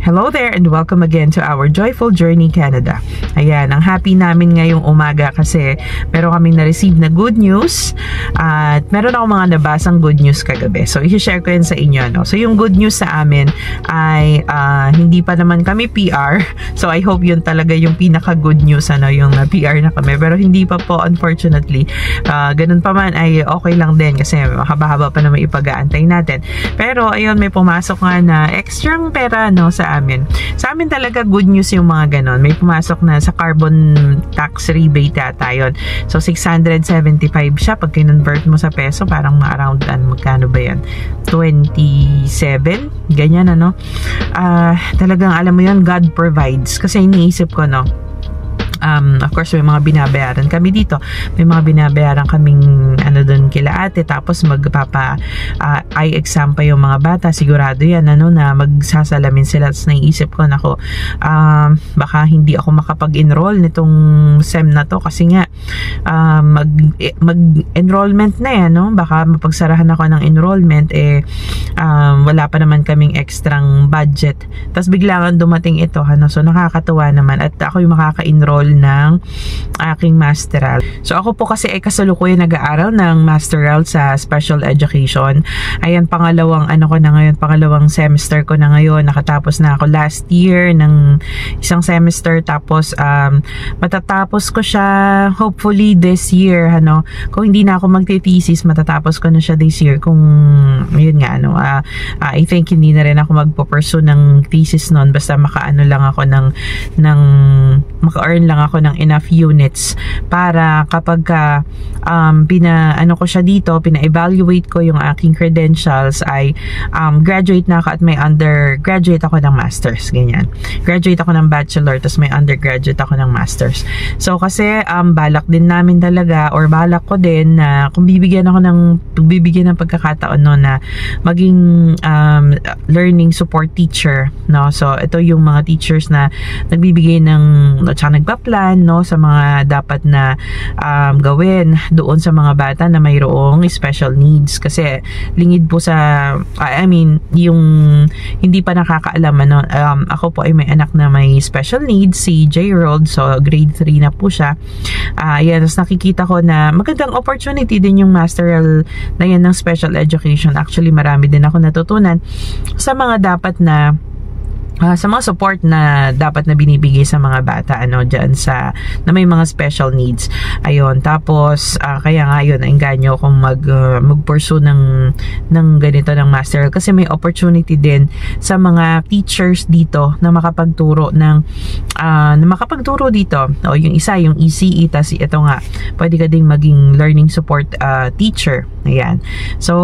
Hello there and welcome again to our Joyful Journey Canada. Ayan, ang happy namin ngayong umaga kasi meron kaming na-receive na good news at meron ako mga nabasang good news kagabi. So, i-share ko yun sa inyo. No? So, yung good news sa amin ay hindi pa naman kami PR. So, I hope yun talaga yung pinaka-good news, yung PR na kami. Pero hindi pa po, unfortunately. Ganun pa man ay okay lang din kasi haba-haba pa naman ipag-aantay natin. Pero, ayun, may pumasok nga na extrang pera sa amin. Sa amin talaga good news yung mga ganon. May pumasok na sa carbon tax rebate yata yun. So 675 siya. Pag kinonvert mo sa peso, parang around magkano ba yan? 27? Ganyan talagang alam mo yun, God provides. Kasi iniisip ko of course, may mga binabayaran kami dito. May mga binabayaran kaming doon kila ate. Tapos eye exam pa yung mga bata. Sigurado yan, na magsasalamin sila. Tapos naiisip ko, baka hindi ako makapag-enroll nitong SEM na to. Kasi nga, mag-enrollment na yan, Baka mapagsarahan ako ng enrollment, wala pa naman kaming extrang budget. Tapos biglang dumating ito, So nakakatuwa naman. At ako yung makaka-enroll ng aking masteral. So ako po kasi ay kasalukuyan nag-aaral ng masteral sa special education. Ayan, pangalawang semester ko na ngayon. Nakatapos na ako last year ng isang semester, tapos matatapos ko siya hopefully this year, Kung hindi na ako magte-thesis, matatapos ko na siya this year. Kung yun nga, I think hindi na rin ako magpo-pursue ng thesis noon, basta maka-earn lang ako ng enough units para kapag pina-evaluate ko yung aking credentials ay graduate na ako at may undergraduate ako ng masters, ganyan. Graduate ako ng bachelor tapos may undergraduate ako ng masters. So kasi balak din namin talaga, or balak ko din na kung bibigyan ng pagkakataon na maging learning support teacher, So ito yung mga teachers na nagbibigay nagpa-plan sa mga dapat na gawin doon sa mga bata na mayroong special needs. Kasi lingid po sa yung hindi pa nakakaalam, ako po ay may anak na may special needs, si J-Rold. So grade 3 na po siya. Ayan, tapos nakikita ko na magandang opportunity din yung masteral na yan ng special education. Actually, marami din ako natutunan sa mga dapat na sa mga support na dapat na binibigay sa mga bata diyan na may mga special needs. Ayun, tapos kaya nga yun, nainganyo akong mag-pursue ng ganito ng master kasi may opportunity din sa mga teachers dito na makapagturo dito. O yung isa, yung ECE, tas ito nga, pwede ka ding maging learning support teacher. Ayan. So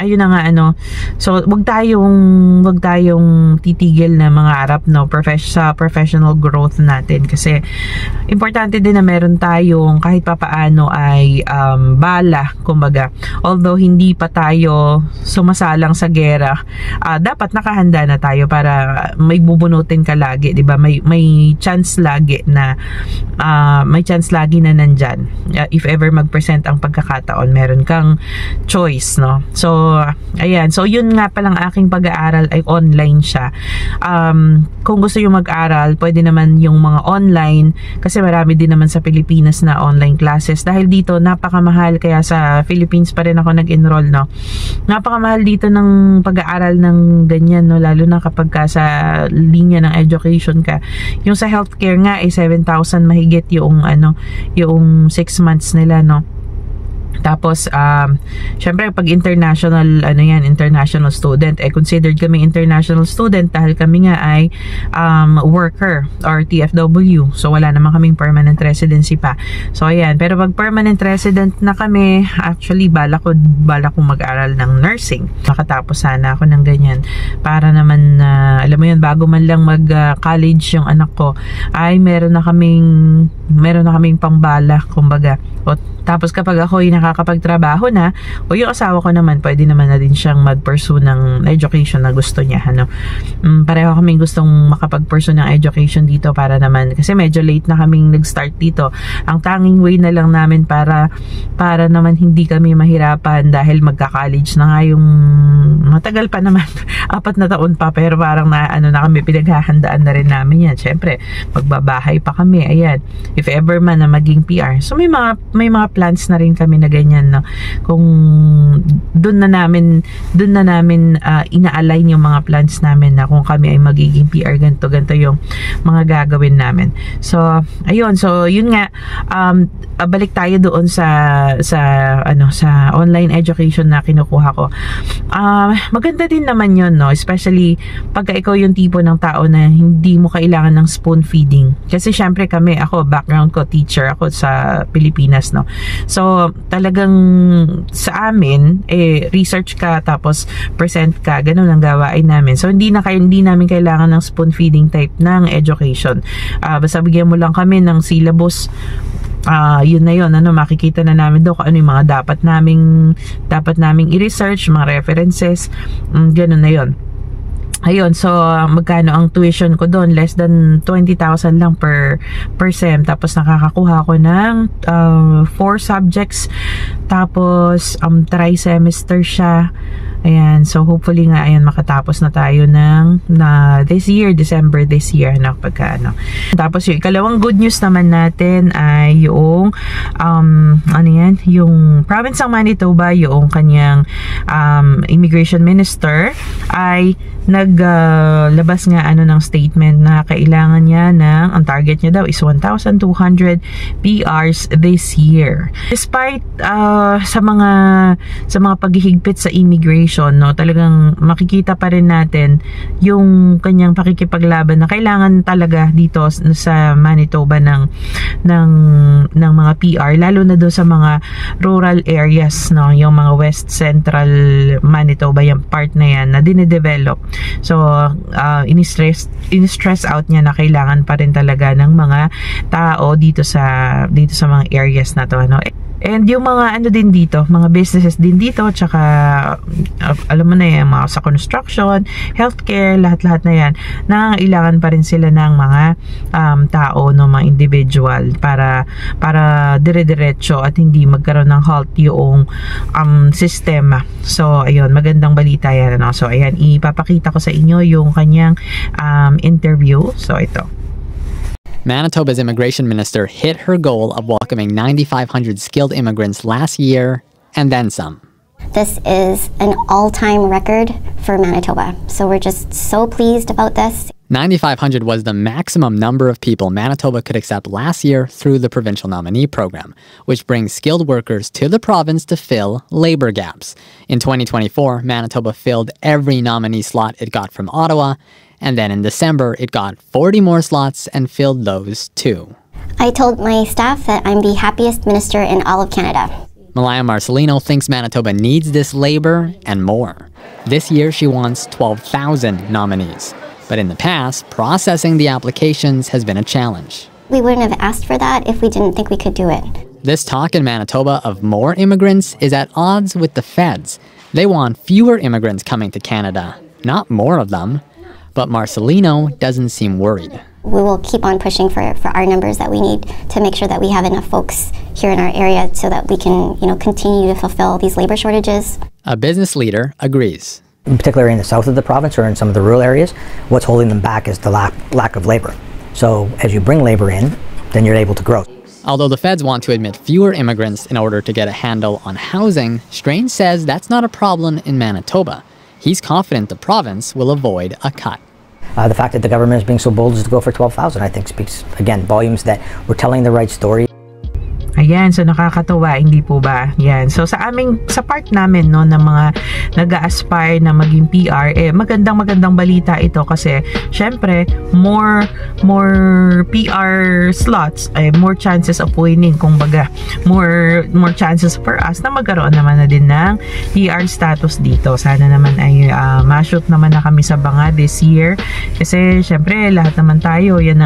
ayun na nga So wag tayong titigil na mga arap sa professional growth natin, kasi importante din na meron tayong kahit papaano ay bala, kumbaga. Although hindi pa tayo sumasalang sa gera, dapat nakahanda na tayo para may bubunutin ka lagi, 'di ba? May chance lagi na nandyan. If ever mag-present ang pagkakataon, meron kang choice, So ayan, so yun nga palang aking pag-aaral ay online siya. Kung gusto yung mag-aral, pwede naman yung mga online, kasi marami din naman sa Pilipinas na online classes. Dahil dito napakamahal, kaya sa Philippines pa rin ako nag-enroll, Napakamahal dito ng pag-aaral ng ganyan, lalo na kapag sa linya ng education ka. Yung sa healthcare nga 7,000 mahigit yung 6 months nila, Tapos, syempre, pag international, international student, considered kami international student dahil kami nga ay worker or TFW. So, wala naman kaming permanent residency pa. So, ayan. Pero pag permanent resident na kami, actually, balak ko mag-aral ng nursing. Makatapos sana ako ng ganyan. Para naman, alam mo yun, bago man lang mag-college yung anak ko, ay meron na kaming pangbala, kumbaga. Tapos kapag ako ay nakakapagtrabaho na, o yung asawa ko naman, pwede naman na din siyang mag-pursue ng education na gusto niya. Pareho kaming gustong makapag-pursue ng education dito para naman, kasi medyo late na kaming nag-start dito. Ang tanging way na lang namin para naman hindi kami mahirapan dahil magka-college na nga yung matagal pa naman, 4 na taon pa, pero parang na kami, pinaghahandaan na rin namin yan. Syempre, magbabahay pa kami. Ayan, if ever man na maging PR. So may mga plans na rin kami na ganyan, no? Kung doon na namin ina-align yung mga plans namin na kung kami ay magiging PR, ganito yung mga gagawin namin. So ayun, so yun nga, balik tayo doon sa online education na kinukuha ko. Maganda din naman yun, no? Especially pagka ikaw yung tipo ng tao na hindi mo kailangan ng spoon feeding. Kasi syempre ako, background ko, teacher ako sa Pilipinas, no? So talagang sa amin, research ka tapos present ka, ganun ang gawain namin. So hindi namin kailangan ng spoon feeding type ng education. Basta bigyan mo lang kami ng syllabus, yun na yun, makikita na namin doon kung ano yung mga dapat naming i-research, mga references, ganun na yun. Ayun, so magkano ang tuition ko doon? Less than 20,000 lang per sem. Tapos nakakakuha ko ng 4 subjects. Tapos tri-semester siya. Ayan, so hopefully nga, ayan, makatapos na tayo this year, December this year, Tapos yung ikalawang good news naman natin ay yung yung province ng Manitoba, yung kanyang immigration minister ay naglabas nga ng statement na kailangan niya ang target niya daw is 1,200 PRs this year. Despite sa mga paghihigpit sa immigration, no, talagang makikita pa rin natin yung kanyang pakikipaglaban na kailangan talaga dito sa Manitoba ng mga PR, lalo na doon sa mga rural areas, no, yung mga West Central Manitoba, yung part na yan na dinidevelop. So in-stress out niya na kailangan pa rin talaga ng mga tao dito sa mga areas na to, no. And yung mga din dito, mga businesses din dito, tsaka alam mo na yan, mga sa construction, healthcare, lahat-lahat na yan, nangangailangan pa rin sila ng mga tao, no, mga individual para dire-diretso at hindi magkaroon ng halt yung sistema. So ayun, magandang balita yan, no? So ayan, ipapakita ko sa inyo yung kanyang interview. So ito. Manitoba's immigration minister hit her goal of welcoming 9,500 skilled immigrants last year and then some. This is an all-time record for Manitoba, so we're just so pleased about this. 9,500 was the maximum number of people Manitoba could accept last year through the provincial nominee program, which brings skilled workers to the province to fill labor gaps. In 2024, Manitoba filled every nominee slot it got from Ottawa, and then in December, it got 40 more slots and filled those too. I told my staff that I'm the happiest minister in all of Canada. Malaya Marcelino thinks Manitoba needs this labor and more. This year, she wants 12,000 nominees. But in the past, processing the applications has been a challenge. We wouldn't have asked for that if we didn't think we could do it. This talk in Manitoba of more immigrants is at odds with the feds. They want fewer immigrants coming to Canada, not more of them. But Marcelino doesn't seem worried. We will keep on pushing for our numbers that we need to make sure that we have enough folks here in our area so that we can, continue to fulfill these labor shortages. A business leader agrees. Particularly in the south of the province or in some of the rural areas, what's holding them back is the lack of labor. So as you bring labor in, then you're able to grow. Although the feds want to admit fewer immigrants in order to get a handle on housing, Strange says that's not a problem in Manitoba. He's confident the province will avoid a cut. The fact that the government is being so bold as to go for 12,000, I think speaks, again, volumes that we're telling the right story. Ayan, so nakakatuwa, hindi po ba? Yan. So sa part namin, no, ng mga nag-a-aspire na maging PR, magandang balita ito kasi syempre more PR slots, more chances of winning, kumbaga. More chances for us na magkaroon naman na din ng PR status dito. Sana naman ay ma-shoot naman na kami sa banga this year kasi syempre lahat naman tayo yan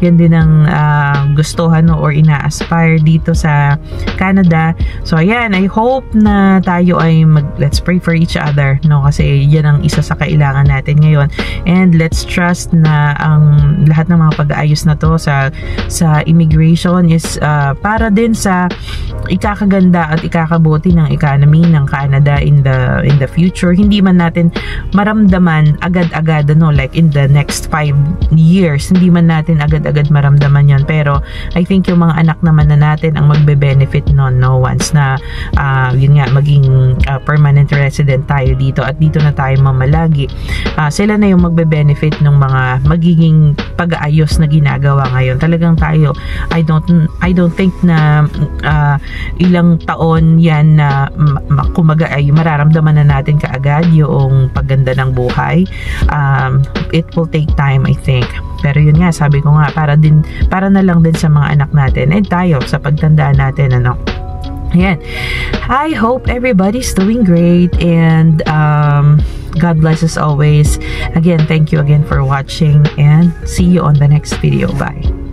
din ang gustuhan, no, or ina-aspire dito sa Canada. So ayan, I hope na tayo ay let's pray for each other, no, kasi yan ang isa sa kailangan natin ngayon, and let's trust na ang lahat ng mga pag-aayos na to sa immigration is para din sa ikakaganda at ikakabuti ng economy ng Canada in the future. Hindi man natin maramdaman agad-agad, no, like in the next 5 years, hindi man natin agad-agad maramdaman yon, pero I think yung mga anak naman na natin ang magbe-benefit nun, no, once na yun nga, maging permanent resident tayo dito at dito na tayo mamalagi. Sila na yung magbe-benefit ng mga magiging pag-aayos na ginagawa ngayon. Talagang tayo, I don't think na ilang taon yan na kumaga ay mararamdaman na natin kaagad yung pagganda ng buhay. It will take time, I think. Pero yun nga, sabi ko nga, para na lang din sa mga anak natin and tayo sa pagtandaan natin, ano. Ayan. I hope everybody's doing great, and God bless us always. Again, thank you again for watching, and see you on the next video. Bye.